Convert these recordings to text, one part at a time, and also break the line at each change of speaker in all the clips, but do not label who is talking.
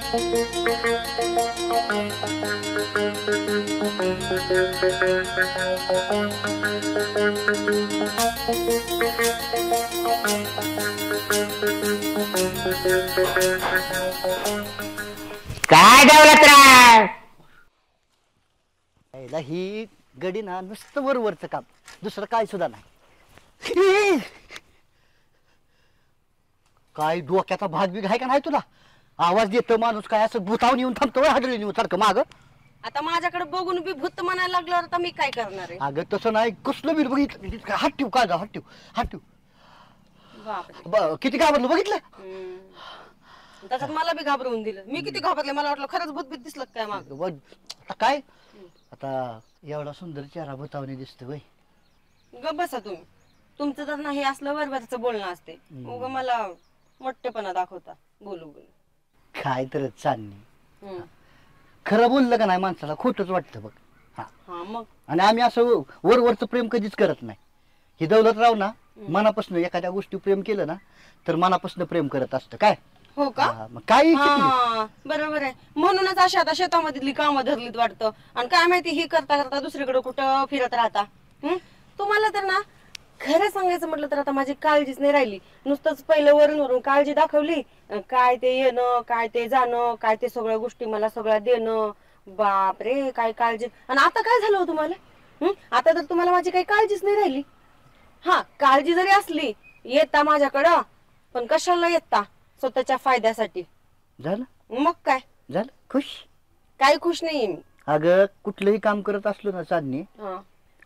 काय दौलतराव?
ही गडी ना नुसतं वरवरचं काम, दुसरं काय सुद्धा नाही. काय डोक्याचा भाग बिग आहे का नाही तुला? आवाज देतो माणूस काय असं भूतावून येऊन थांबतो हाडली नेऊन सारखं माग.
आता माझ्याकडे बघून बी भूत म्हणायला लागल्यावर आता मी काय करणार आहे?
अगं तसं नाही, कसलं बीर बघितलं, हात ठेव काय हात ठेव हात ठेव.
बापरे.
किती घाबरलं बघितलं.
त्याच्यात मला बी घाबरवून दिलं. मी किती घाबरले, मला वाटलं खरंच भूत बीत दिसलं काय माग.
आता काय, आता एवढा सुंदर चेहरा भूतावणी दिसतो वय.
ग बसा तुम्ही. तुमचं तर नाही असलं वरवरचं बोलणं असते, उग मला मोठेपणा दाखवता बोलू बोलू.
काय तर चालणे, खरं बोललं का नाही माणसाला खोटच वाटतं बघ.
हा मग.
आणि आम्ही असं वरवरचं प्रेम कधीच करत नाही. ही दौलतराव ना मनापासून एखाद्या गोष्टी प्रेम केलं ना तर मनापासून प्रेम करत असतं. काय
हो का?
मग काय
बरोबर आहे. म्हणूनच अशी आता शेतामधली कामं धरलीत वाटतं. आणि काय माहिती ही करता करता दुसरीकडे कुठं फिरत राहता. तुम्हाला तर ना खरं सांगायचं म्हटलं तर आता माझी काळजीच नाही राहिली. नुसतंच पहिलं वरून वरून काळजी दाखवली, काय ते येणं, काय ते जाणं, काय ते सगळ्या गोष्टी मला सगळ्या देणं. बाप रे काय काळजी. आणि आता काय झालं हो तुम्हाला? आता तर तुम्हाला माझी काही काळजीच नाही राहिली. हा, काळजी जरी असली येता माझ्याकडं, पण कशाला येता? स्वतःच्या फायद्यासाठी.
झालं
मग काय
झालं, खुश?
काही खुश नाहीये मी.
अगं कुठलंही काम करत असलो ना चांदणी,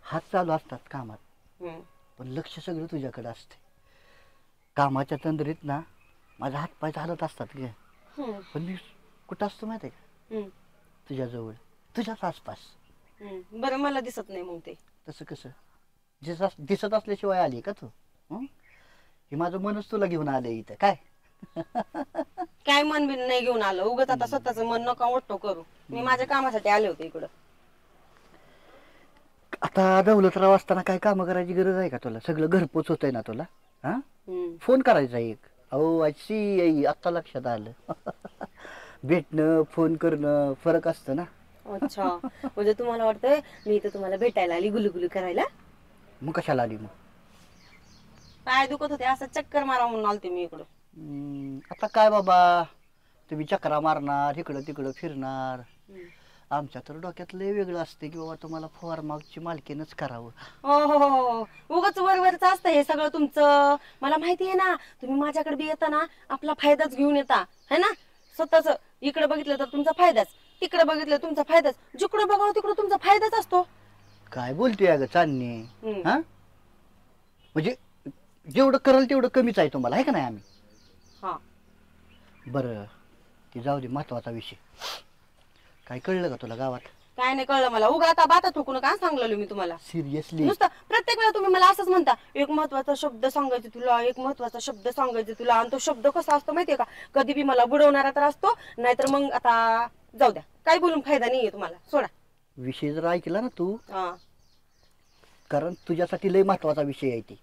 हात चालू असतात कामात, पण लक्ष सगळं तुझ्याकडे असते. कामाच्या तंद्रीत ना माझा हात पाय चालत असतात ग, पण मी कुठं असतो माहिती आहे का? तुझ्याजवळ, तुझ्याच आसपास.
बरं मला दिसत नाही मग ते.
तसं कसं दिसत असल्याशिवाय आली का तू? हे माझं मनच तुला घेऊन आले इथं. काय
काय मन बिन नाही घेऊन आलं. उगाच आता स्वतःच मन नका मोठं करू. मी माझ्या कामासाठी आले होते इकडं.
आता दौलतराव असताना काय काम करायची गरज आहे का तुला? सगळं घरपोच होतंय ना तुला. हा, फोन करायचा एक. अहो आजची आता लक्षात आलं. भेटणं फोन करणं फरक असतं ना.
अच्छा, म्हणजे तुम्हाला वाटतंय मी इथं तुम्हाला भेटायला आली गुलुगुलू करायला?
मग कशाला आली? मग
पाय दुखत होते, असं चक्कर मारा म्हणून आलते मी इकडं.
आता काय बाबा, तुम्ही चक्रा मारणार, इकडं तिकडं फिरणार. आमच्या तर डोक्यात लय वेगळं असते की बाबा तुम्हाला फॉर्माची मालकीनच करावं.
हो, उगाच वरवरच असतं हे सगळं तुमचं. मला माहिती आहे ना, तुम्ही माझ्याकडे बी येता ना आपला फायदाच घेऊन येता, है ना? स्वतःच इकडे बघितलं तर तुमचा फायदाच, तिकडे बघितलं तुमचा फायदाच, जिकडे बघावं तिकडे तुमचा फायदाच असतो.
काय बोलते अगं चांदणी? हा, म्हणजे जेवढं करल तेवढं कमीच आहे तुम्हाला, आहे का नाही? आम्ही बरं ते जाऊ दे, महत्वाचा विषय काय कळलं का तुला गावात?
काय नाही कळलं मला. उगा आता बाता ठोकून काय सांगलो मी तुम्हाला?
सिरियसली
नुसतं प्रत्येक वेळा तुम्ही मला असंच म्हणता, एक महत्वाचा शब्द सांगायचा तुला, एक महत्वाचा शब्द सांगायचा तुला. आणि तो शब्द कसा असतो माहितीये का? कधी बी मला बुडवणारा तर असतो, नाहीतर मग आता जाऊ द्या, काय बोलून फायदा नाहीये तुम्हाला, सोडा.
विषय जर ऐकला ना तू, कारण तुझ्यासाठी लय महत्वाचा विषय आहे ती.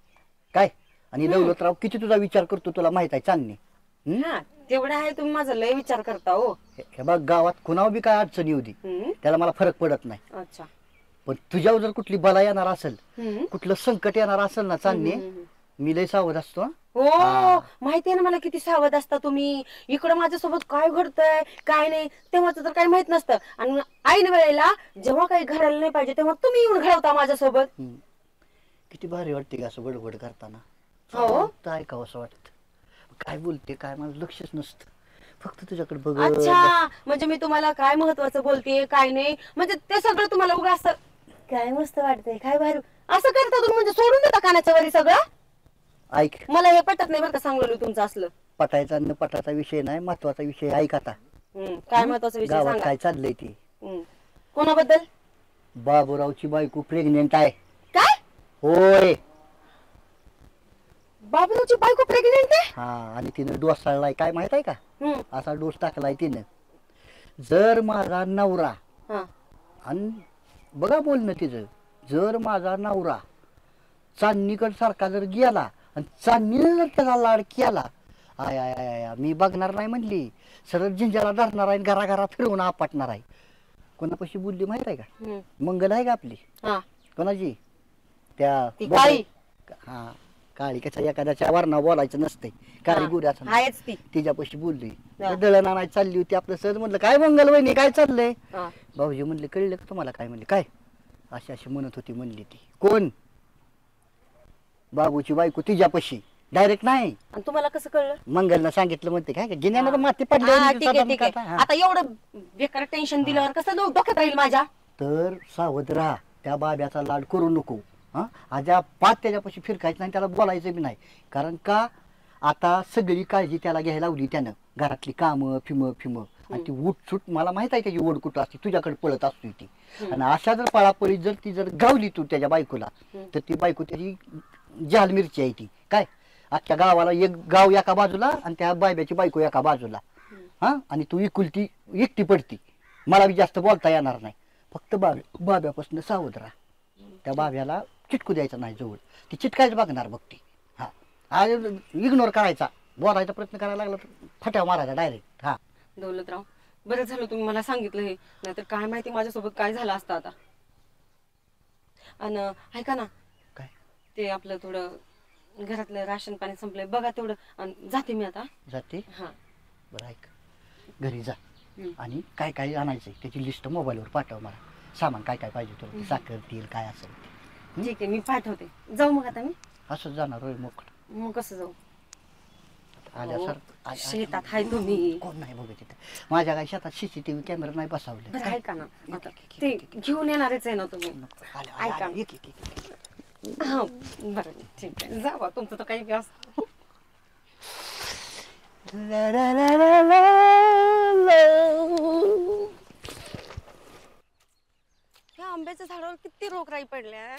काय आणि दौलतराव किती तुझा विचार करतो तुला माहित आहे चांदणी.
तेवढं आहे, तुम्ही माझा लय विचार करता हो.
हे बघ, गावात कुणावर बी काय अडचण येऊ दे, त्याला मला फरक पडत नाही.
अच्छा,
पण तुझ्यावर जर कुठली बला येणार असेल, कुठलं संकट येणार असेल ना चांदणी, मी लय सावध असतो.
हो, माहितीये ना मला किती सावध असता तुम्ही. इकडं माझ्यासोबत काय घडतंय काय नाही तेव्हाच तर काही माहित नसतं, आणि ऐन वेळेला जेव्हा काही घडायला नाही पाहिजे तेव्हा तुम्ही येऊन घडवता माझ्यासोबत.
किती भारी वाटते का असं बडबड करताना?
हो,
ऐकावं असं वाटत. काय बोलते काय माझं लक्षच नसतं, फक्त तुझ्याकडे बघ.
अच्छा, म्हणजे मी तुम्हाला काय महत्वाचं बोलते काय नाही, म्हणजे ते सगळं तुम्हाला उगा असं काय मस्त वाटतंय काय भारी असं करता तुम्ही, म्हणजे सोडून देता कानाच्या वरी सगळं.
ऐक,
मला हे पटत नाही बरं का सांगलो तुमचं असलं.
पटायचा न पटायचा विषय नाही, महत्वाचा विषय ऐक आता.
काय महत्वाचा विषय
गावात
सांगा.
काय चाललंय ते?
कोणाबद्दल?
बाबूरावची बायको प्रेग्नेंट आहे.
काय?
होय.
बाबूरावची बायको प्रेग्नेंट आहे?
हा, आणि तिनं डोस चाललाय काय माहित आहे का? असा डोस टाकलाय तिनं, जर माझा नवरा, आणि बघा बोलणं तिचं, जर माझा नवरा चांदणीकड सारखा जर गेला आणि चांदणीने जर त्याला लाड केला आय आय आय आय, मी बघणार नाही म्हणली, सरळ जिंजाला धरणार आहे, घरा घरा फिरवून आपटणार आहे. कोणापाशी बोलली माहित आहे का? मंगल आहे का आपली?
हा
कोणाची? त्या
ती काळी.
हा काळी कशा एखाद्याच्या वरना बोलायचं नसते, काळी
हा,
गुऱ्याचं
आहेच ती.
तिच्यापाशी बोलली.
हा.
दळण आणायला चालली होती आपलं, सहज म्हणलं काय मंगल वहिनी काय चाललंय?
हा.
भाऊजी म्हणले कळलं का तुम्हाला? काय म्हणले? काय अशी अशी म्हणत होती म्हणली. ती कोण? बाबूची बायको तिच्यापाशी डायरेक्ट नाही.
आणि तुम्हाला कसं कळलं?
मंगलनं सांगितलं म्हणते. काय गिन्यानं तर माती
हा, ठीक आहे
पडली.
ठीक आहे. आता एवढं बेकार टेन्शन दिल्यावर कसं डोक्यात राहील माझ्या?
तर सावध राहा, त्या बाब्याचा लाड करू नको. हा आजा पाच त्याच्यापाशी फिरकायचं नाही, त्याला बोलायचं बी नाही. कारण का आता सगळी काळजी त्याला घ्यायला लावली त्यानं, घरातली कामं फिमं आणि ती उठसूट मला माहित आहे त्याची ओढ कुठं असते, तुझ्याकडे पळत असते ती. आणि अशा जर पळापळीत जर ती जर गावली तू त्याच्या बायकोला, तर ती बायको त्याची जाल मिरची आहे ती. काय अख्ख्या गावाला एक गाव एका बाजूला आणि त्या बायब्याची बायको एका बाजूला. हा आणि तू इकुलती एकटी पडती. मला बी जास्त बोलता येणार नाही. फक्त बाब्यापासून सावध राहा. त्या बाब्याला चिटकू द्यायचा नाही जवळ. ती चिटकायच बघणार बघ ती. हा आज इग्नोर करायचा, बोलायचा प्रयत्न करायला लागला तर फट्या मारायचा डायरेक्ट. हा
दौलतराव, बरं झालं तुम्ही मला सांगितलं हे, नाहीतर काय माहिती माझ्यासोबत काय झालं असतं आता. आणि ऐका ना,
काय
ते आपलं थोडं घरातलं राशन पाणी संपलंय बघा तेवढं, आणि जाते मी आता.
जाते?
हा
बरं ऐक, घरी जा आणि काय काय आणायचंय त्याची लिस्ट मोबाईलवर पाठव मला. सामान काय काय पाहिजे तुला, साखर तेल काय असेल ते.
ठीक आहे, मी पाठवते. जाऊ मग आता मी.
असं जाणार होय मोकळं?
मग कसं जाऊ?
आल्यासारखं
शेतात हाय तुम्ही.
कोण नाही बघत तिथे. माझ्या काय शेतात सीसीटीव्ही कॅमेरा नाही बसवले.
बरं ऐका ना, आता ते घेऊन येणारच आहे ना तुम्ही. ऐका ना. हा बरं ठीक आहे, जावा तुमचं तर काही असतं. या आंब्याच्या झाडावर किती रोगराई पडल्या.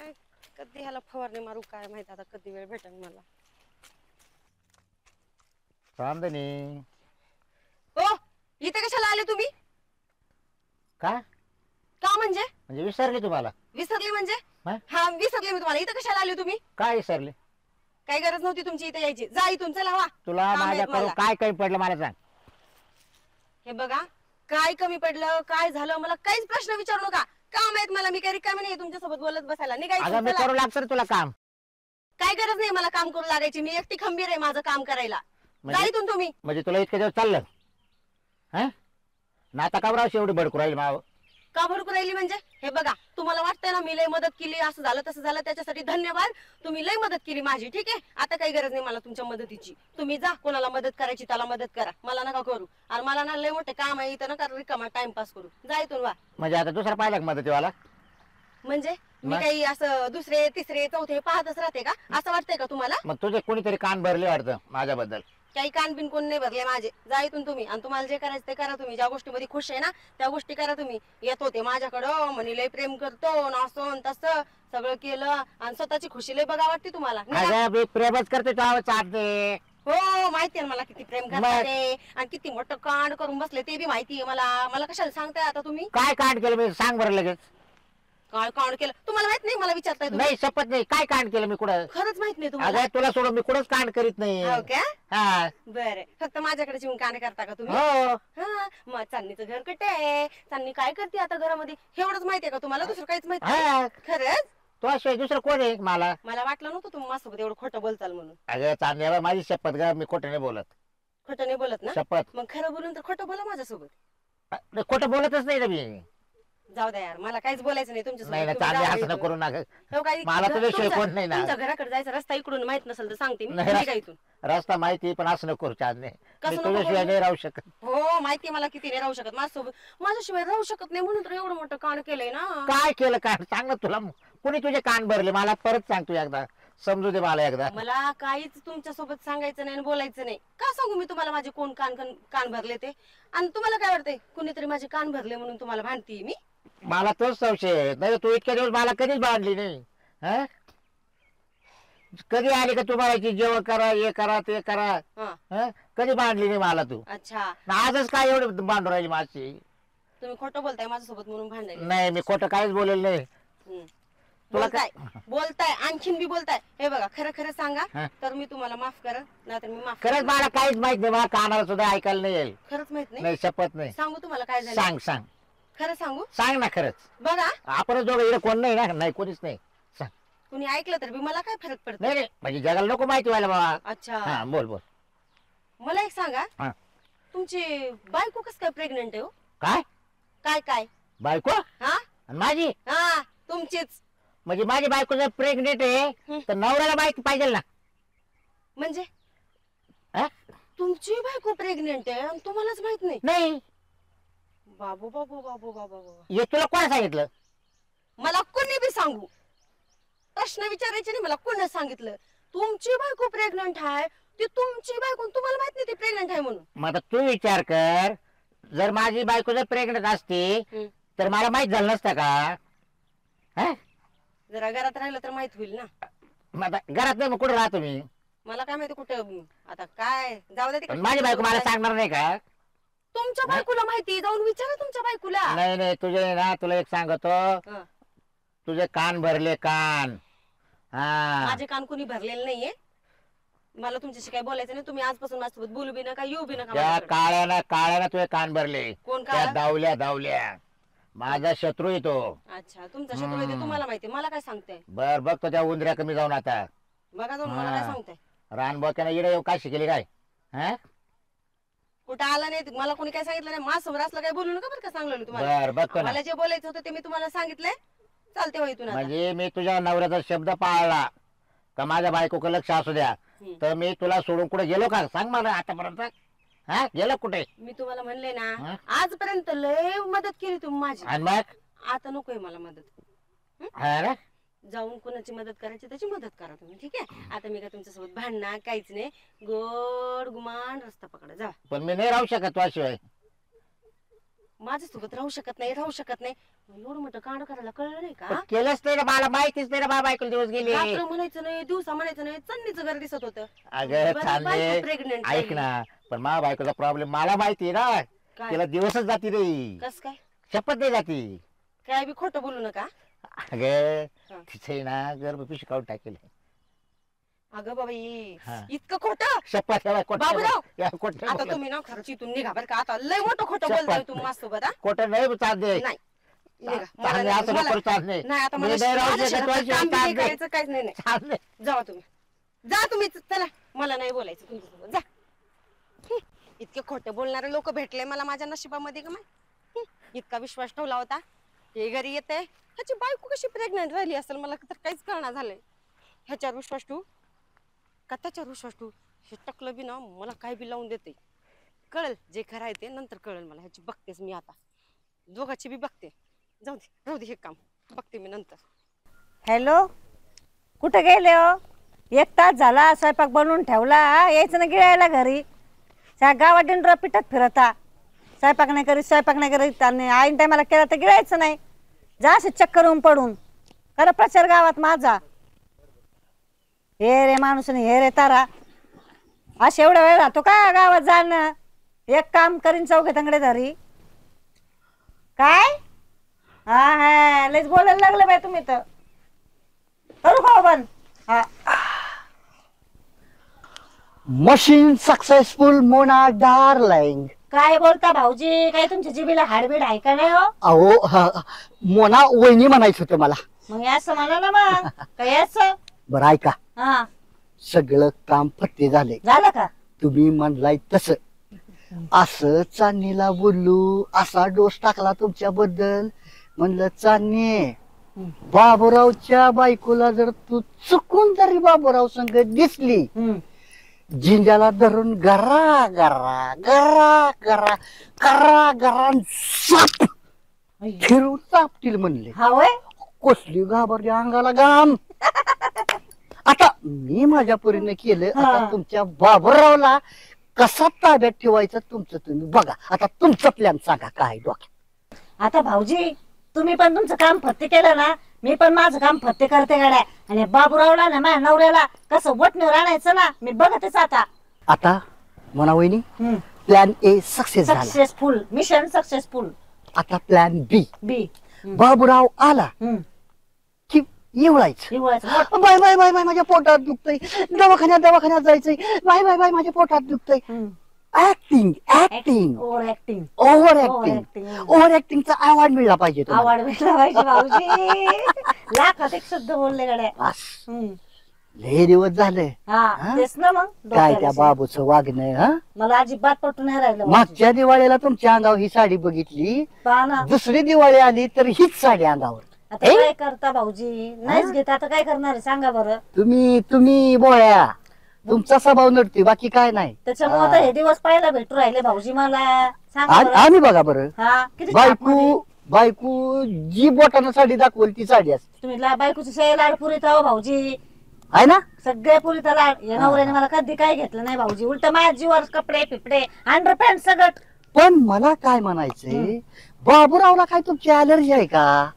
कधी ह्याला फवारणी मारू काय माहित आता, कधी वेळ भेटेल मला.
चांदणी
ओ इथे कशाला आले तुम्ही?
का
का म्हणजे?
म्हणजे विसरले तुम्हाला?
विसरले म्हणजे?
हा?
हा विसरले मी तुम्हाला. इथं कशाला आले तुम्ही?
काय विसरले?
काही गरज नव्हती तुमची इथे यायची. जा इथून, चला वा.
तुला
काम आहेत
माझ्याकडून
मला.
काय कमी पडलं मला सांग.
हे बघा, काय कमी पडलं काय झालं मला काहीच प्रश्न विचारू नका. काम आहेत मला, मी काही रिकामी नाही तुमच्या सोबत बोलत बसायला.
अगं
निघायचं
मी
चला.
करू लागतो रे तुला काम.
काय गरज नाही मला काम करू लागायची. मी एकटी खंबीर आहे माझं काम करायला. जा
म्हणजे
इथून तुम्ही.
म्हणजे तुला इतके दिवस चाललं हा ना, आता का बरं एवढी भडकू राहील माव?
का भडकू राहिली म्हणजे? हे बघा, तुम्हाला वाटतंय ना मी लय मदत केली, असं झालं तसं झालं, त्याच्यासाठी धन्यवाद. तुम्ही लय मदत केली माझी. ठीक आहे, आता काही गरज नाही मला तुमच्या मदतीची. तुम्ही जा, कोणाला मदत करायची त्याला मदत करा, मला नका करू. आणि मला ना लय मोठे काम आहे इथं, नका रिकामा टाइमपास करू. जा इथून वा.
म्हणजे आता दुसरा पाहिला का मदतीवाला?
म्हणजे मी
मग?
काही असं दुसरे तिसरे चौथे पाहतच राहते का? असं वाटतंय का तुम्हाला?
मग तुझे कोणीतरी कान भरले वाटतं माझ्याबद्दल.
काही कान बिन कोण नाही भरले माझे. जा इथून तुम्ही. आणि तुम्हाला जे करायचं ते करा तुम्ही. ज्या गोष्टीमध्ये खुश आहे ना त्या गोष्टी करा तुम्ही. येत होते माझ्याकडं म्हणे लय प्रेम करतो नासून तसं सगळं केलं आणि स्वतःची खुशी लय बघा वाटते तुम्हाला. निघा.
अगं मी प्रेमच करते तुला चालते.
हो माहितीये ना मला किती प्रेम
मग?
करतात ते, आणि किती मोठं कांड करून बसले ते बी माहितीये मला. मला कशाला सांगताय आता तुम्ही?
काय कांड केलं मी सांग बरं लगेच.
काय कांड केलं तुम्हाला माहित नाही? मला विचारताय तुम्ही?
नाही शपथ नाही. काय कांड केलं मी कुठं?
खरंच माहित नाही तुम्हाला?
अगं तुला सोडून मी कुठंच कांड करीत नाही.
हो का?
हा
बरं, फक्त माझ्याकडे येऊन कांड करता का तुम्ही?
हो.
हा मग चांदणीचं घर कुठे आहे? चांदणी काय करते आता घरामध्ये? एवढंच माहितीये का तुम्हाला? दुसरं काहीच माहित नाही?
हा
खरंच?
तो शिवाय दुसरं कोण आहे मला?
मला वाटलं नव्हतं तुम्ही माझ्यासोबत एवढं खोटं बोलताल म्हणून.
अगं चांदण्याला माझी शपथ ग, मी खोटं नाही बोलत.
खोटं नाही बोलत ना?
शपथ.
मग खरं बोलून तर खोटं बोला माझ्यासोबत.
नाही, खोटं बोलतच नाही रे मी.
जाऊ द्या यार, मला काहीच बोलायचं नाही
नाही
तुमच्यासोबत.
ना
तुम्ही
चांदणे
जा
असं
इथून.
करू नका.
हो काही-
मला तुझ्याशिवाय
तुमच्या-
कोण नाही ना.
तुमच्या घराकडे जायचा रस्ता इकडून माहित नसेल तर सांगते मी.
नाही,
निघा इथून.
रस्ता माहिती पण असं नको करू चांदणे.
कसं
मी
नको
तुझ्याशिवाय
करू?
नाही राहू शकत.
हो माहितीये मला किती नाही राहू शकत माझ्यासोबत. माझ्याशिवाय राहू शकत नाही म्हणून तर एवढं मोठं कांड केलंय ना.
काय केलं काय सांग ना. तुला कुणी तुझे कान भरले मला परत सांग तू एकदा. समजू दे मला एकदा.
मला काहीच तुमच्या सोबत सांगायचं नाही आणि बोलायचं नाही. का सांगू मी तुम्हाला माझे कोण कान कान भरले ते? आणि तुम्हाला काय वाटतंय कुणीतरी माझे कान भरले म्हणून तुम्हाला भांडतीये मी?
मला तोच संशय आहे. नाही तू इतक्या दिवस मला कधीच बांधली नाही. हा कधी आली का तुम्हाला जेवण करा हे करा ते करा?
हा
हा? कधी बांधली नाही मला तू.
अच्छा,
आजच काय एवढं बांधून राहिली माझी?
तुम्ही खोटं बोलताय माझ्यासोबत म्हणून भांडायला.
नाही मी खोटं काहीच बोलेल नाही.
हम्म.
तुला
बोलताय बोलताय आणखीन बी बोलताय. हे बघा खरं खरं सांगा
हा.
तर मी तुम्हाला माफ करेन नाहीतर मी माफ
खरंच मला काहीच माहित नाही, मला कानाला सुद्धा ऐकायला नाही येईल.
खरंच माहित नाही.
नाही शपथ नाही.
सांगू तुम्हाला काय झालं?
सांग सांग
खरं सांगू
सांग ना खरंच.
बघा
आपणच दोघं इकडे कोण नाही ना, नाही कोणीच नाही. सांग.
कुणी ऐकलं तर बी मला काय फरक पडतो?
नाही नाही म्हणजे जगाला नको माहिती व्हायला बाबा.
अच्छा
हा बोल बोल.
मला एक सांगा
हा.
तुमची बायको कस काय प्रेग्नेंट आहे हो?
काय
काय काय
बायको
हा
आणि माझी
हा तुमचीच
म्हणजे माझी बायको जर प्रेग्नेंट आहे तर नवऱ्याला माहिती पाहिजे ना.
म्हणजे
हा?
तुमची बायको प्रेग्नेंट आहे आणि तुम्हालाच माहित नाही?
नाही
बाबू बाबू बाबू बाबू बाबू
हे तुला कोण सांगितलं?
मला कोणी बी सांगू प्रश्न विचारायचे नाही. मला कोणी सांगितलं तुमची बायको प्रेग्नंट आहे ती तुमची बायको तुम्हाला माहित नाही ती प्रेग्नंट आहे म्हणून?
मग आता तू विचार कर, जर माझी बायको जर प्रेग्नेंट असती तर मला माहित झालं नसतं का? हा?
जरा घरात राहिलं तर माहित होईल ना.
मग आता घरात नाही मग कुठे राहतो मी?
मला काय माहिती कुठं आता काय जाऊ दे
पण माझी बायको मला सांगणार नाही का?
तुमच्या बायकोला माहिती जाऊन विचारा तुमच्या बायकोला.
नाही नाही तुझे ना तुला एक सांगतो,
हं.
तुझे कान भरले कान. हा
माझे कान कुणी भरलेले नाहीये. मला तुमच्याशी काय बोलायचं नाही. तुम्ही आजपासून माझ्यासोबत बोलू बी नका येऊ बी नका
त्या
माझ्याकडे.
काळ्यानं तुझे कान भरले.
कोण
त्या
काय?
धावल्या धावल्या. माझा शत्रू येतो.
अच्छा तुमचा शत्रू आहे ते तुम्हाला माहिती मला काय सांगताय?
बर बघतो त्या उंदऱ्या कमी जाऊन आता.
बघा जाऊन मला काय
हा.
सांगताय?
रानबोक्यानं इडे येऊ काय शिकली काय? हा
कुठं आला नाही मला कोणी काय सांगितलं नाही. माझ्यासमोर असलं काय बोलू नका बरं का सांगलं तुम्हाला.
बर बघतो ना.
मला जे बोलायचं होतं ते मी तुम्हाला सांगितलंय. चालते हो इथून आता.
म्हणजे मी तुझ्या नवऱ्याचा शब्द पाळला का माझ्या बायकोकडे लक्ष असू द्या तर मी तुला सोडून कुठे गेलो का? सांग मला आतापर्यंत. हा गेलो कुठे?
मी तुम्हाला म्हणले
हा?
ना आजपर्यंत लय मदत केली तुम्ही माझी.
आणि मग
आता नकोय मला मदत.
हा रे?
जाऊन कोणाची मदत करायची त्याची मदत करा तुम्ही. ठीक आहे आता मी काय तुमच्यासोबत भांडणार काहीच नाही. गोड गुमान रस्ता पकडा जा.
पण मी नाही राहू शकत तुझ्याशिवाय.
माझ्यासोबत राहू शकत नाही राहू शकत नाही. एवढं मोठं कांड करायला कळलं नाही का?
पण केलंच नाही ना, मला माहितीच नाही ना बाबा बायकोला दिवस गेले.
रात्र म्हणायचं नाही दिवसा म्हणायचं नाही चन्नीचं घर दिसत होतं.
अगं चालले
प्रेग्नेंट
ऐक ना, पण माझ्या बायकोचा प्रॉब्लेम मला माहिती ना.
काय
तिला दिवसच जाती नाही,
कस काय
शपथ नाही जाती.
काय बी खोटं बोलू नका.
अगं
हा.
तिथे ना गर्भ पिशवी काढून टाकेल.
अगं बाबाई
हा.
इतकं खोटं.
शपथ
बाबूराव, आता
खोट
तुम्ही ना खरंच इथून निघा बरं का. आता लय मोठं खोटं
शपथ
बोलताय तुम्ही माझ्यासोबत. हा?
नाही चालते.
नाही निघा. मला
चालणे
नाही-
असं
मला-
नको चालणे.
नाही आता
मी
मला
नाही राहू
माझ्या
शकत,
शहरात
तुझ्याशिवाय
काम बी नाही
चालणे.
करायचं काहीच नाही.
चालणे.
जावा तुम्ही जा तुम्ही चला मला नाही बोलायचं तुमच्यासोबत जा. इतके खोटे बोलणारे लोक भेटले मला माझ्या नशिबामध्ये का माहिती. इतका विश्वास ठेवला होता. हे घरी येते ह्याची बायको कशी प्रेग्नेंट राहिली असेल मला तर काहीच कळणार झालंय. ह्याच्यावर विश्वास ठेवू का त्याच्यावर विश्वास ठेवू? हे टकलं बी ना मला काय बी लावून देते. कळेल जे खरं आहे ते नंतर कळेल मला. ह्याची बघतेच मी आता दोघाची बी बघते. जाऊ दे राहू दे हे काम बघते मी नंतर.
हॅलो कुठे गेले हो? 1 तास झाला स्वयंपाक बनवून ठेवला. यायचं ना गिळायला घरी. त्या गावात डिंडरा पिठत फिरता. स्वयंपाक नाही करीत आणि ऐन टायमाला केला तर गिळायचं नाही. जा असे चक्कर होऊन पडून खरं प्रचार गावात माझा. हे रे माणूस हे रे तारा असे एवढा वेळ राहतो का गावात जाणं? एक काम करीन चौघे तंगडे धरी काय? हा हा लयच बोलायला लागले बाय तुम्ही तर. करू का बंद? हा
मशीन सक्सेसफुल मोना डार्लिंग.
काय बोलता भाऊजी? काय तुमच्या जिबीला हाडबीड आहे का नाही हो?
अहो मोना वहिनी म्हणायचं होतं मला.
मग असं म्हणा ना मग. काय असं?
बरं ऐका,
हा
सगळं काम फत्ते झाले.
झालं का?
तुम्ही म्हणलाय तस असं चांदणीला बोलू असा डोस टाकला तुमच्याबद्दल. म्हणलं चांदणी बाबूरावच्या बायकोला जर तू चुकून जरी बाबूराव संग दिसली झिंजाला धरून गरा गरा गरा गरा गरा गरा साप फिरून चापतील म्हणले.
हा वय
कसली घाबरली अंगाला घाम. आता मी माझ्या परीने केलं. आता तुमच्या बाबूरावला कसा ताब्यात ठेवायचं तुमचं तुम्ही बघा. आता तुमचं प्लॅन सांगा काय डोक्यात.
आता भाऊजी तुम्ही पण तुमचं काम फत्ते केलं ना मी पण माझं काम फत्ते करते गाड्या. आणि बाबूरावला ना माझ्या नवऱ्याला कसं वटणीवर आणायचं ना मी बघतेच आता.
आता म्हणा वहिनी प्लॅन ए सक्सेस झाला.
Successful mission successful.
आता प्लॅन बी.
बी
बाबूराव आला की एवढायचं
एवढायचं
बाय बाय बाय बाय माझ्या पोटात दुखतंय, दवाखान्यात जायचंय, बाय बाय बाय माझ्या पोटात दुखतंय. Acting acting
over acting
over acting over ऍक्टिंगचा अवॉर्ड मिळला पाहिजे तुम्हाला.
आवड भेटला पाहिजे भाऊजी. लाखात एक शब्द बोलले गड्या.
बस. लय दिवस झाले
हा तेच ना मग
काय त्या
डोक्याला
बाबूचं वागणं. हा
मला अजिबात पटून नाही राहिलं भाऊजी.
मागच्या दिवाळीला तुमच्या अंगावर ही साडी बघितली,
पहा ना
दुसरी दिवाळी आली तर हीच साडी अंगावर.
आता काय करता भाऊजी, नाहीच घेत आता काय करणार आहे सांगा बरं.
तुम्ही बोळ्या, तुमचा स्वभाव नडतोय, बाकी काय नाही.
त्याच्यामुळे आता हे दिवस पाहायला भेटू राहिले भाऊजी मला. सांगा बरं.
आम्ही बघा बरं,
हा किती छापमध्ये.
बायको जी बोटानं साडी दाखवली ती साडी असते,
तुम्ही बायकोची सय लाड पुरीत आहो भाऊजी,
आहे ना.
सगळे पुरीत लाड. या नवऱ्याने मला कधी काय घेतलं नाही भाऊजी, उलट माझ्या जीवर कपडे पिपडे अंडर पॅन्ट सगळं.
पण मला काय म्हणायचंय, बाबूरावला काय तुमची अलर्जी आहे का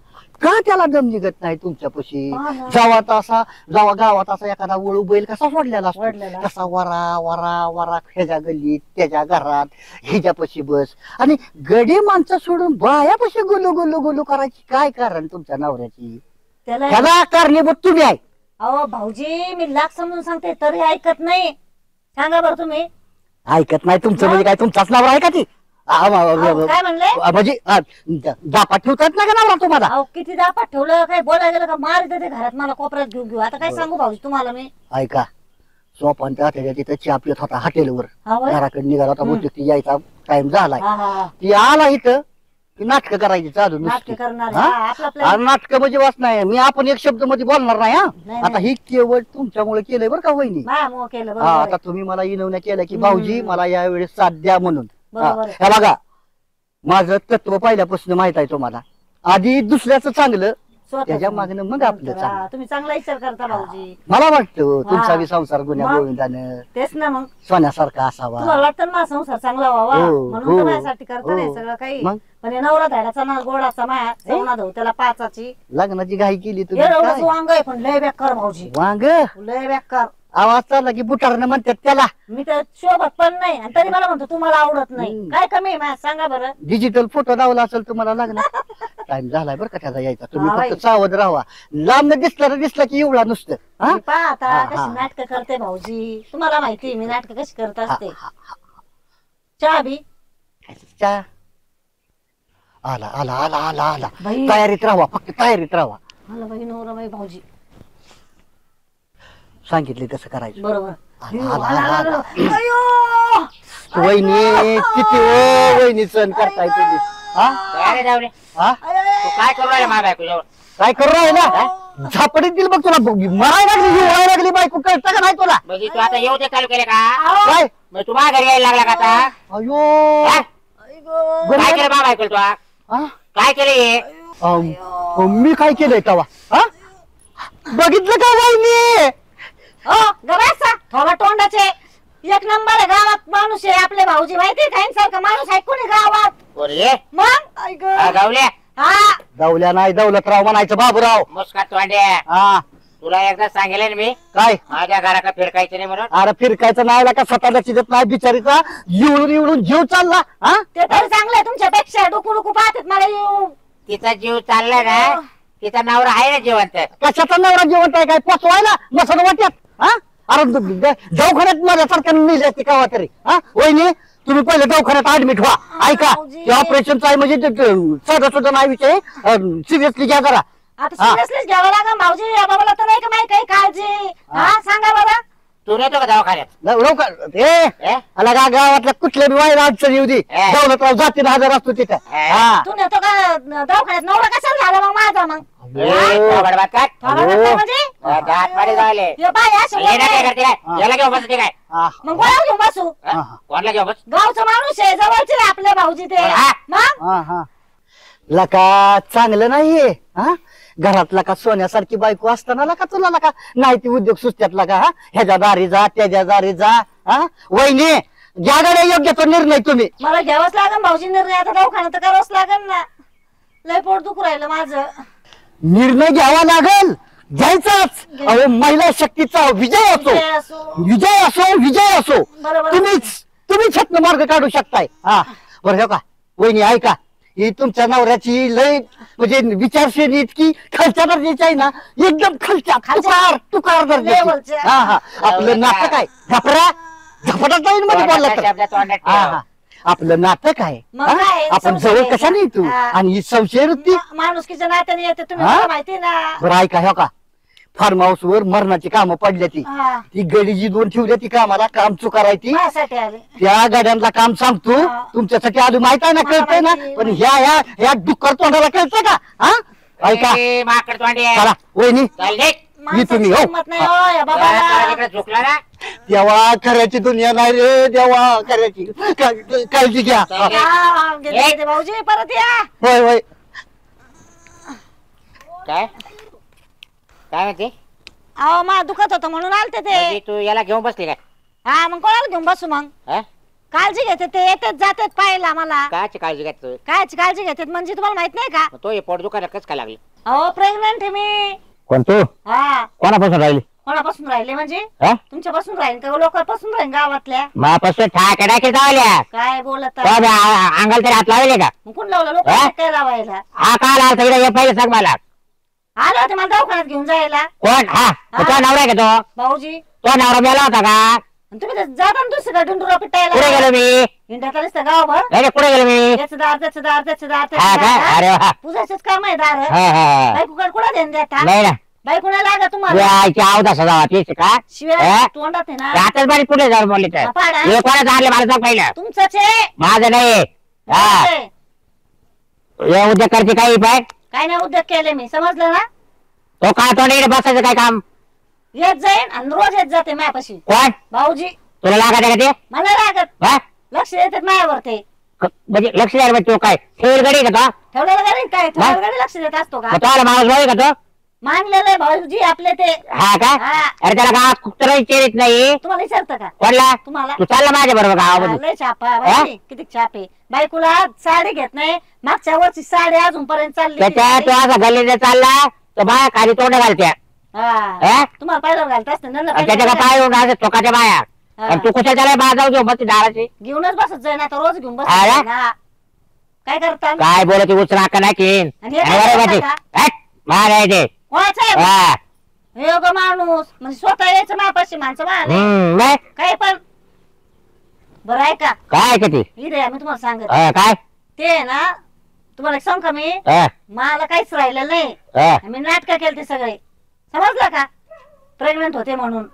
त्याला दम निघत नाही तुमच्यापाशी? जेव्हा गावात असा एखादा वळू बैल कसा सोडलेला असतो, कसा वरा वरा वरा ह्याच्या गल्लीत त्याच्या घरात ह्याच्यापाशी बस, आणि गडी माणसं सोडून बायापाशी गुलू गुलू गुलू करायची काय कारण तुमच्या नवऱ्याची? त्याला कारणीभूत तुम्ही आहे.
अहो भाऊजी मी लाख समजून सांगते तरी ऐकत नाही. सांगा बरं तुम्ही.
ऐकत नाही तुमचं म्हणजे काय तुमचाच नवरा आहे का ती?
काय म्हणले
म्हणजे दापा ठेवतात ना का नवरा तुम्हाला?
अहो किती दापात ठेवलं, काय बोलायला गेलं का मार देते घरात मला कोपऱ्यात घेऊ. आता काय सांगू भाऊजी तुम्हाला मी.
ऐका, सोपानच्या हाताच्या तिथं चहा पित होता हॉटेलवर,
हा होय?
घराकडे निघाला होता, बहुतेक ती यायचा टाइम झालाय.
हा, हा, हा.
ती आला इथं की नाटक करायची चालू
नाटके करणार
नुसती. नाटक म्हणजे वाच नाही, मी आपण एक शब्द मध्ये बोलणार नाही. हा
नाही,
आता ही केवळ तुमच्यामुळे केलंय बरं का वहिनी.
मायामुळं केलं
हा
बरोबर
आता तुम्ही मला इनवण्या केल्या की भाऊजी मला यावेळेस साथ द्या म्हणून.
बरोबर आहे.
हे बघा, माझं तत्व पहिल्यापासून माहित आहे तुम्हाला, आधी दुसऱ्याचं चांगलं,
स्वतःचं.
त्याच्या मागणं मग आपलं चांगलं.
हा, तुम्ही चांगला विचार करता भाऊजी.
मला वाटतं तुमचा
हा.
बी संसार गुन्ह्या
मग?
गोविंदानं
तेच ना मग
सोन्यासारखा असावा.
तुम्हाला वाटतं ना माझा संसार चांगला व्हावा
हो,
म्हणून
हो,
तर माझ्यासाठी करता नाही
हो.
सगळं काही.
मग?
पण हे नवरा धाडाचा ना गोडाचा माया सवना धाऊ त्याला पाचाची
लग्नाची घाई केली तुम्ही
एवढंच
काय?
वांग आहे पण लय बेकार भाऊजी,
वांग
लय बेकार.
आवाज चालला की बुटारनं म्हणतात त्याला.
मी तर शोभत पण नाही आणि तरी मला म्हणतो तुम्हाला आवडत नाही. काय कमी आहे माझ्या सांगा बरं.
डिजिटल फोटो लावला असेल तुम्हाला लग्नात. टाइम झालाय बरं का त्याचा यायचा, तुम्ही
हा,
फक्त सावध राहा. लांब दिसला की एवढा नुसतं. हा?
मी पहा आता
हा,
कशी
हा.
नाटकं करते भाऊजी, तुम्हाला माहिती मी नाटकं कशी करत
हा,
असते.
हा, हा.
चहा बी
चा. आला आला आला आला आला
बाई.
तयारीत राहा, फक्त तयारीत राहा.
मला बाई नवरा बाई भाऊजी
सांगितले तसं करायचं.
बरोबर.
आला,
आला,
आला,
आला,
आला.
अयो!
वहिनी किती वहिनी सण करताय तुम्ही. हा?
अरे जाऊ रे.
हा?
तू काय करू राहिला माझ्या बायको जवळ?
काय करू राहिला? झापडीत दिल बघ तुला, मरायला लागली हिवाळायला लागली बायको, कळतं का नाही तुला?
म्हणजे तू आता येऊ दे चालू केले का?
काय
मग तू माझ्या घरी यायला लागला का आता?
अयो
हा?
बरं.
काय केलं माझ्या बायकोला तू?
हा?
काय केलं हे?
मी काय केलंय तवा? हा? बघितलं का वहिनी?
हो गबासा थोडा तोंडाचे एक नंबर आहे गावात माणूस आहे आपले भाऊजी, माहितीये का सारखा माणूस आहे कोणी गावात.
कोण रे?
मग
हा, गावल्या
हा
दौल्या नाही दौलतराव म्हणायचं, बाबूराव.
मुस्कात तोंड्या.
हा
तुला एकदा सांगेल ना मी,
काय?
माझ्या घराकडे फिरकायचं नाही म्हणून.
अरे फिरकायचं नाही का, स्वतःला चिजत नाही बिचारीचा, इवळून जीव चालला. हा?
ते तरी चांगलंय तुमच्यापेक्षा. डुकू डुकू पाहतात मला येऊ.
तिचा जीव चालला ना, तिचा नवरा आहे ना जिवंत.
कशाचा नवरा जिवंत आहे? काय पोचवायला मसन वाट्यात? हा? अरे दवाखान्यात माझ्यासारख्या नेली असते केव्हा तरी. हा वहिनी, तुम्ही पहिले दवाखान्यात ऍडमिट व्हा. ऐका,
भाऊजी.
ते ऑपरेशनचं आहे म्हणजे साधा सुद्धा नाही विषय, सिरियसली घ्या जरा.
आता सिरियसलीच घ्यावं लागेल भाऊजी. या बाबाला तर नाही का माहिती काही काळजी. हा सांगा बरं.
तू नेतो का दवाखान्यात?
लवकर
ए?
आला का गावातल्या कुठल्या बी वाईट अडचण येऊ दे, दौलतराव जातीला हजर असतो तिथं. हा.
तू नेतो का दवाखान्यात? नवरा कशाला झाला मग माझा? मग
ए, थोबाड बात काढ.
थोडा वेळ म्हणजे
दात पाडी झाले.
हे बाय अशे
ये ना काय
बोलताय.
करते काय? याला घेऊन बसते काय?
हा.
मग गोळा घेऊन बसू.
हा? कोणाला घेऊन बस?
गावचा माणूस आहे, जवळचे आहे आपले भाऊजी ते.
हा.
मग
हा, हा. लका चांगलं नाहीये. हा, घरात लका सोन्यासारखी बायको असताना लका तुला लका नाही ती उद्योग सुचत्यात लका. हा, ह्याच्या दारी जा त्याच्या दारी जा. हा वहिनी, ज्याकडे योग्य तो निर्णय तुम्ही.
मला घ्यावंच लागेल भाऊजी निर्णय. आता दवाखान्यात तर करावंच लागेल ना. लय पोट दुखू राहिलं माझं.
निर्णय घ्यावा लागेल, घ्यायचाच. अहो महिला शक्तीचा विजय असो,
विजय असो.
विजय असो,
बरोबर.
तुम्हीच छत्न मार्ग काढू शकताय. हा बरं, हो का वहिनी ऐका, ही तुमच्या नवऱ्याची लय म्हणजे विचारश्रेणी इतकी खालच्या दर्जाची आहे ना, एकदम खालच्या तुकार दर्जाची.
लेवलच्या.
हा हा आपलं नाटक आहे झपरा झपटा जाऊन मध्ये बोलला तर.
शब्द तोंडात ठेव.
हा हा आपलं नाटक आहे.
मग
हा?
काय,
आपण
संशय
जवळ
आहे.
कशाने येतो
हा.
आणि ही संशय वृत्ती.
माणुसकीच्या नात्याने येते तुम्ही
हा?
मला माहिती ना.
बरं ऐका हो का, फार्म हाऊस वर मरणाची कामं पडल्या ती
हा.
ती गडी जी दोन ठेवल्या ती कामाला काम चुकारायची.
माझ्यासाठी आले.
त्या गाड्यांना काम सांगतो
हा.
तुमच्यासाठी आधी माहित आहे ना,
मला
कळतंय ना,
माहिती.
पण ह्या डुक्कर तोंडाला कळतंय का? हा ऐका
ए, माकड तोंडी आहे.
चला वहिनी
चल निघ.
मी तुम्ही
माणसाची
हो
किंमत नाही हो या
तुला
बाबाला.
तिकडे झोपला ना
देवा खऱ्याची दुनिया नाही रे देवा खऱ्याची काळजी घ्या.
चल निघ.
हा, गेले ते भाऊजी परत या.
होय होय
काय काय म्हणते
अहो मा दुखत होतं म्हणून आलते ते.
म्हणजे तू याला घेऊन बसली काय
हा मग कोणाला घेऊन बसू मग.
हा?
काळजी घेते ते येतेच जातेच पाहिला मला.
कायची काळजी घेत तू
कायची काळजी घेते म्हणजे तुम्हाला माहित नाही का.
मग तो हे पोट दुखायला कसं काय लागलं
अहो प्रेग्नंट आहे मी.
कोण तू
हा
कोणापासून राहिली
कोणापासून राहिले म्हणजे
हा?
तुमच्यापासून राहील का लोकांपासून राहील गावातल्या.
मापासून ठाकडाके जावल्या
काय बोलत
अंगाला तरी हात लावले का?
मग कोण लावलं लोक
हा?
काय लावायला.
हा काल आलता इकडे ये पहिले सांग मला.
आलं होते मला दवाखान्यात घेऊन जायला
कोण? हा तो नवरा आहे का तो?
भाऊजी.
तो नवरा मेला होता का?
आणि तुम्ही तर जाता ना दुसरीकडे डुंडुरा
कुठे
पिटायला.
गेलो मी?
इंडियात आलीस तर गावभर.
नाही कुठे गेलो मी?
त्याचं दार त्याचं दार त्याचं दार
हा का? अरे वा.
पुजायचंच काम आहे दार.
हा हा
बायकोकडे कुठं देण देता.
नाही ना
बायकोला लागा तुम्हाला.
यायची आवदा सजावा तीच का?
शिवाय
हा?
तोंडात आहे ना.
आताच बारी पुढे जाऊन बोलली तर
पाडा.
हे कोणाचं आणले मला सांग पहिलं.
तुमचंच आहे.
माझं नाही. हा
तुमचंच आहे.
हे उद्या करते काही पाय
काय नाही उद्योग केले मी समजलं ना.
तो का तोंड इकडे बसायचं काय काम?
येत जाईन आणि रोज येत जाते मायापाशी.
कोण?
भाऊजी
तुला लागत आहे का ते?
मला लागत
हा?
लक्ष देतात मायावर ते.
म्हणजे लक्ष द्यायला पाहिजे तो काय ठेवल गडी का तो?
ठेवलेलं गाडी काय ठेवलेलं लक्ष देत असतो का.
मग तो आला माणूस भाऊ का तो?
मानलेलं आहे भाऊजी आपले ते.
हा का?
हा.
अरे त्याला गावात कुठं चेरीत नाही.
तुम्हाला विचारतं का
कोणला?
तुम्हाला.
तू चालला माझ्या बरोबर गावामध्ये.
लय छापा बाई, किती छाप आहे. बायकोला साडी घेत नाही. मागच्या वर्षी साडी अजूनपर्यंत चालली
त्याच्या तो असा गल्लीने चालला तर बाया खाली तोंड घालत्या.
हा.
हा?
तुम्हाला पाहिलं घालत असतं ना
आणि त्याच्या का पाय येऊन राहते टोकाच्या बाया.
हा.
आणि तू कुठे त्याला बाहेर जाऊ घेऊ बसती दाराची.
घेऊनच बसत जाईन आता रोज घेऊन बसत
हा ना?
जाईन, हा. काय करता
काय बोलत उचला का नाही की
आणि हे काय करता
मार आहे ते.
कोणाचं आहे?
हा.
हे ग माणूस म्हणजे स्वतः यायचं मापाशी माणसं मारले
नाही
काय पण. बरं आहे का
काय का ती?
इथे मी तुम्हाला सांगत
काय?
ते आहे ना तुम्हाला एक सांग का मी
हा,
मला काहीच राहिलं नाही.
हा.
मी नाटक केले ते सगळे समजलं का. प्रेग्नंट होते म्हणून.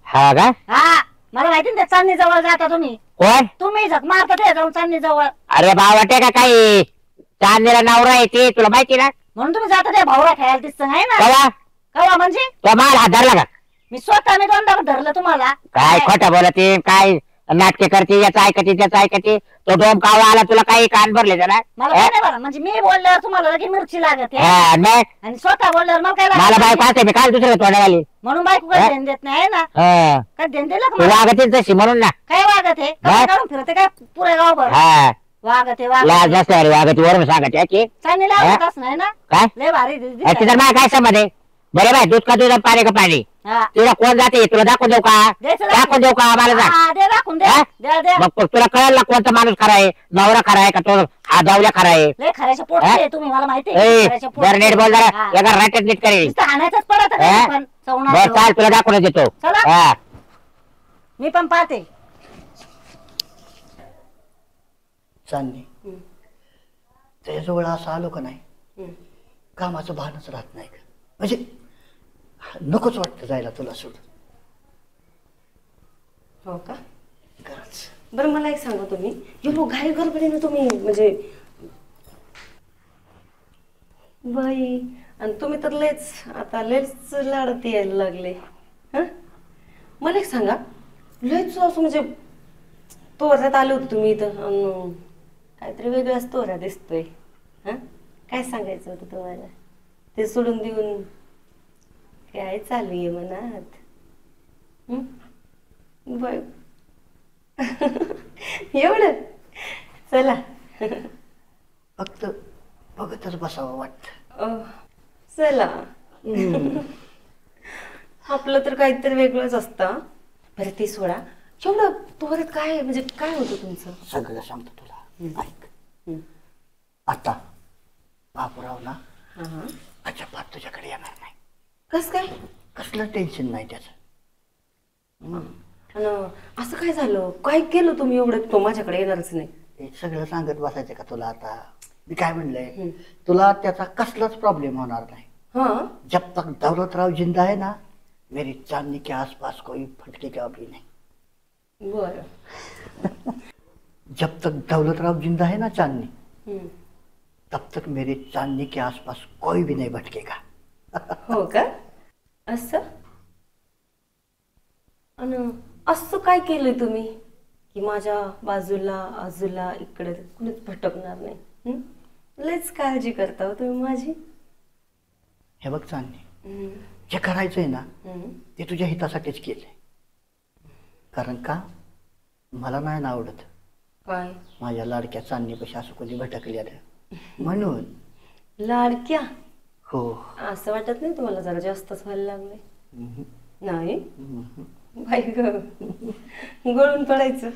हा का?
हा मला माहिती ना त्या चांदणी जवळ जाता तुम्ही.
कोण?
तुम्ही झक मारता ते जाऊन चांदणी जवळ
अरे बावटे का काही चांदीला नवरा येते तुला माहिती ना?
म्हणून तुम्ही जाता त्या भाऊला खेळायला दिसत आहे ना.
कवा
कवा म्हणजे
तो माल हात धरला का?
मी स्वतः मी दोनदा धरलं तुम्हाला.
काय खोटं बोलते काय नाटके करते याचं ऐकते त्याचं ऐकते. तो डोम कावळा आला तुला काही कान भरले जरा.
मला काय नाही बरं म्हणजे मी बोलल्यावर तुम्हाला लगेच मिरची लागत आहे.
हा, नाही
आणि स्वतः बोलल्यावर मला काय
मला
लागत
बाय
नाही.
पाहते मी काय दुसऱ्या तोंडावाली.
म्हणून बायको काय ध्यान देत नाही आहे ना.
हा.
काय ध्यान दिलं का
तू
मला?
वागतेच तशी म्हणून ना.
काय वागत आहे
हा?
काढून फिरते काय पुरे गावभर.
हा
वागत आहे
लाज
वागत
नसते अरे वागती वरून सांगते याची.
चांगली लागत असं ना.
काय
लय भारी
याची तर मला काय समज आहे. बरे बाय दूध का दूध आणि पाणी का पाणी.
हा
तुला कोण जाते तुला दाखवून देऊ का?
द्यायचं
दाखवून देऊ का मला जा.
हा, दे दाखवून दे.
हा?
द्या द्या
मग तुला कळलं ना कोणता माणूस खरा आहे नवरा खरा आहे का तो हा जाऊल्या खरा आहे.
लय खऱ्याच्या पोट
हा?
तुम्ही मला माहिती
ए, जरा नीट बोल जरा एका राट्यात नीट करेल.
हाणायचंच पडत
हा?
पण चवणार
बरं चाल तुला दाखवून देतो.
चला.
हा
मी पण पाहते.
चांदणी त्याच्याजवळ असं आलो का नाही कामाचं भानच राहत नाही का. म्हणजे नकोच वाटतं जायला तुला सोडून.
हो का.
खरंच
बरं मला एक सांगा तुम्ही एवढं घाई गडबडीने तुम्ही म्हणजे बाई आणि तुम्ही तर लयच लाडत यायला लागले. हा मला एक सांगा लयच असं म्हणजे तोऱ्यात आले होते तुम्ही इथं अन काहीतरी वेगळाच तोरा दिसतोय. हा काय सांगायचं होतं तुम्हाला ते सोडून देऊन काय चालू आहे मनात. बाय एवढं चला
फक्त बघतच बसावं वाटतं.
चला आपलं तर काहीतरी वेगळंच असतं. बरं ते सोडा एवढं तोऱ्यात काय म्हणजे काय होतं तुमचं.
सगळं सांगतो तुला ऐक. आता अजिबात तुझ्याकडे येणार नाही.
कस काय?
कसलं टेन्शन नाही त्याचं.
आणि असं काय झालं? काय केलं तुम्ही एवढं तो माझ्याकडे येणारच नाही?
हे सगळं सांगत बसायचं का तुला आता? मी काय म्हणलंय, तुला त्याचा कसलाच प्रॉब्लेम होणार नाही.
हाँ
जब तक दौलतराव जिंदा है ना, मेरी चांदनी के आसपास कोई फटके का भी नहीं.
बर.
जब तक दौलतराव जिंदा है ना चांदनी, तब तक मेरे चांदनी के आसपास कोई भी नहीं भटकेगा.
हो का? असं आणि असं काय केलंय तुम्ही की माझ्या बाजूला आजूला इकडे कुणीच भटकणार नाही? लयच काळजी करता हो तुम्ही माझी.
हे बघ चांदनी, जे करायचंय ना ते तुझ्या हितासाठीच केलंय. कारण का, मला नाही ना आवडत
काय
माझ्या लाडक्या चांदणीपाशी असं कोणी भटकलेलं, म्हणून.
लाडक्या?
हो.
असं वाटत नाही तुम्हाला जरा जास्तच व्हायला लागले? नाही बाई ग, गळून पडायचं.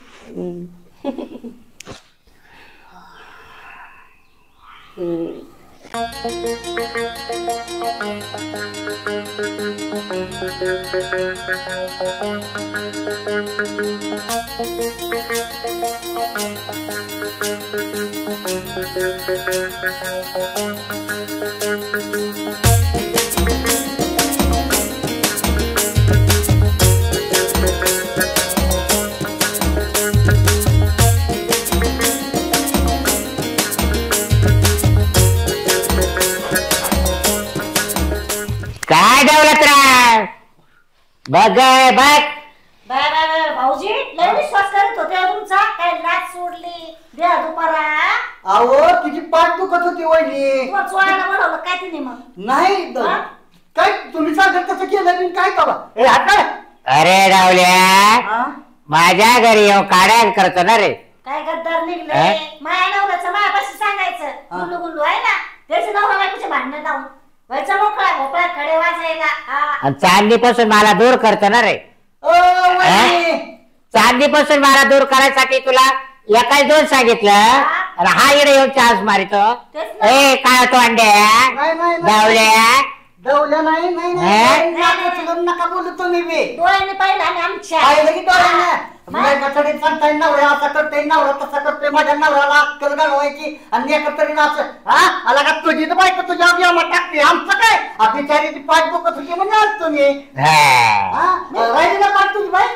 काय दौलतराव बघ बघ.
बाय बाय बाय भाऊजी, लय विश्वास करत होते हो तुमचा. काय लाच सोडली द्या दुपारा.
अहो तुझी पाठ दुखत होती वहिनी.
तुम्हाला चोळायला बोलवलं काय तिने मग?
नाही काय तुम्ही सांगत तसं केलं मी काय करा.
अरे रावल्या, माझ्या घरी येऊन काड्या करतो ना रे.
काय गद्दार निघले. माया नवऱ्याचं मायापाशी सांगायचं गुल्लू गुल्लू आहे ना, त्याचे नवरा बायकोचे भांडण लावून व्हायचं मोकळा भोपळा खडे वाजायला.
आणि चांदीपासून मला दूर करतो ना रे. चांदीपासून मला दूर करायसाठी तुला एकाच दोन सांगितलं, आणि हा इकडे येऊन चान्स मारितो. ए काय तो अंड्या धावल्या
दवल्या नाही नका बोलू तुम्ही बी.
डोळ्याने पाहिलं आणि आमच्या
पाहिलं की डोळ्याने सांगताय नवऱ्या असा करतोय, नवरा तसा करतोय, माझ्या नवऱ्याला अक्कल घालवायची आणि एकतरी असं. हा आला का तुझी तर बायको तुझ्या अभियानात टाकते, आमचं काय? बिचारी ती पाठ दुखत होती म्हणजे आज तुम्ही राहिली ना पाठ तुझी बाई.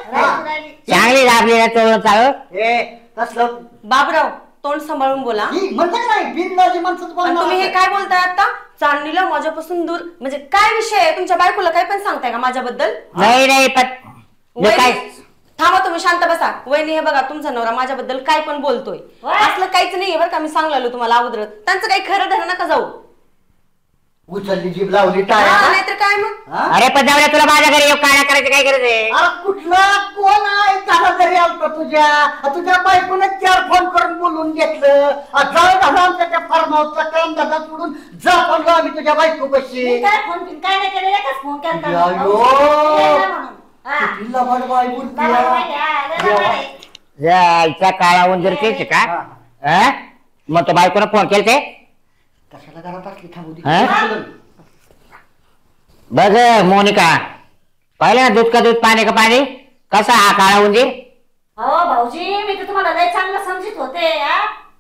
चांगली दाबली तेवढं चालू.
हे तसलं
बाबराव, तोंड सांभाळून बोला.
म्हणतं का नाही, बिनलाजी माणसं
आणि तुम्ही हे काय बोलताय आता? चांदणीला माझ्यापासून दूर म्हणजे काय विषय आहे? तुमच्या बायकोला काय पण सांगताय का माझ्याबद्दल?
नाही पण काय.
थांबा, तुम्ही शांत बसा. वहिनी हे बघा, तुमचा नवरा माझ्याबद्दल काय पण बोलतोय. असलं काहीच नाहीये बरं का, मी सांगलेलो तुम्हाला अगोदर. त्यांचं काही खरं धरण नका जाऊ.
उचलली जीभ लावली टाळ्या.
नाहीतर काय मग?
अरे पण जाऊया, तुला माझ्या घरी येऊन काड्या करायची काय गरज आहे?
कुठला कोण आहे त्याला जरी आलतो तुझ्या बायकोने 4 फोन करून बोलून घेतलं. आमच्या त्या फार्म हाऊसचा काम दादा सोडून जा म्हणलो आम्ही तुझ्या बायको कशी.
काय फोन पिन काय नाही केलं, एकच फोन केला.
काळा उंदीर तेच का? मग तो बायकोनं फोन केल ते
कशाला घरात असली थांबू.
बघ मोनिका, पाहिलं ना दूध का दूध पाणी का पाणी, कसा हा काळा उंदीर.
हो भाऊजी, मी तर तुम्हाला लय चांगलं समजित होते.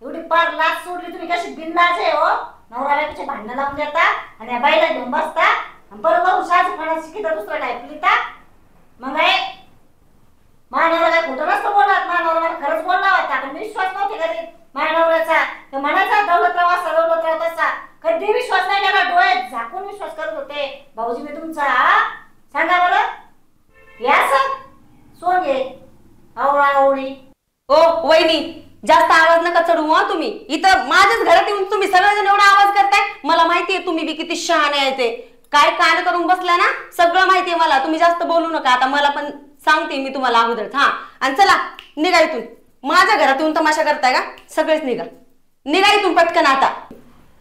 एवढी पार लाच सोडली तुम्ही, कशी बिनलाज आहे हो. नवरा बायकोचे भांडणं लावून देता आणि या बाईला घेऊन बसता आणि बरोबर साजूपणा शिकिता दुसरा टाईप लिहिता. मग मानवरा काय खोटं नसतं बोलत. मानवरा मला खरंच बोलला होता, पण विश्वास नव्हते करीत मानवऱ्याचा. तर म्हणायचा दौलतराव असा दौलतराव तसा, कधी विश्वास नाही केला. डोळ्यात झाकून विश्वास करत होते भाऊजी मी तुमचा. सांगा बरं या सर सोंगे आवळा आवळी.
ओ वहिनी, जास्त आवाज नका चढवू हा तुम्ही. इथं माझ्याच घरात येऊन तुम्ही सगळेजण एवढा आवाज करताय. मला माहितीये तुम्ही बी किती शहाणे आहे ते. काय कांड करून बसला ना, सगळं माहितीये मला. तुम्ही जास्त बोलू नका. आता मला पण सांगते मी तुम्हाला अगोदर. हा, आणि चला निघा इथून. माझ्या घरात येऊन तमाशा करताय का? सगळेच निघा, निघा इथून पटकन आता.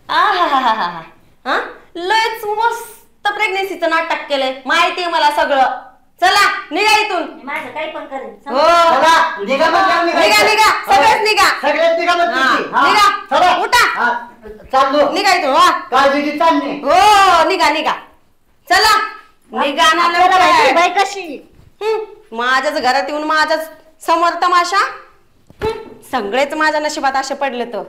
हा लयच मस्त प्रेग्नेन्सीचं नाटक केलंय, माहितीये मला सगळं. चला निघा इथून.
माझं काही पण करेन.
हो
चला, निघा मग, जाऊन
निघा
निघायचं.
निघा सगळेच निघा.
सगळेच निघा मग
हा,
तुम्ही. हा,
निघा.
चला.
उठा.
हा, चाललो.
निघा इथून. वा.
काळजीची चालणे.
हो निघा निघा. चला निघा ना
आपल्याला माहिती
लवकर.
बाई कशी.
माझ्याच घरात येऊन माझ्याच समोर तमाशा. सगळेच माझ्या नशिबात असे पडले तर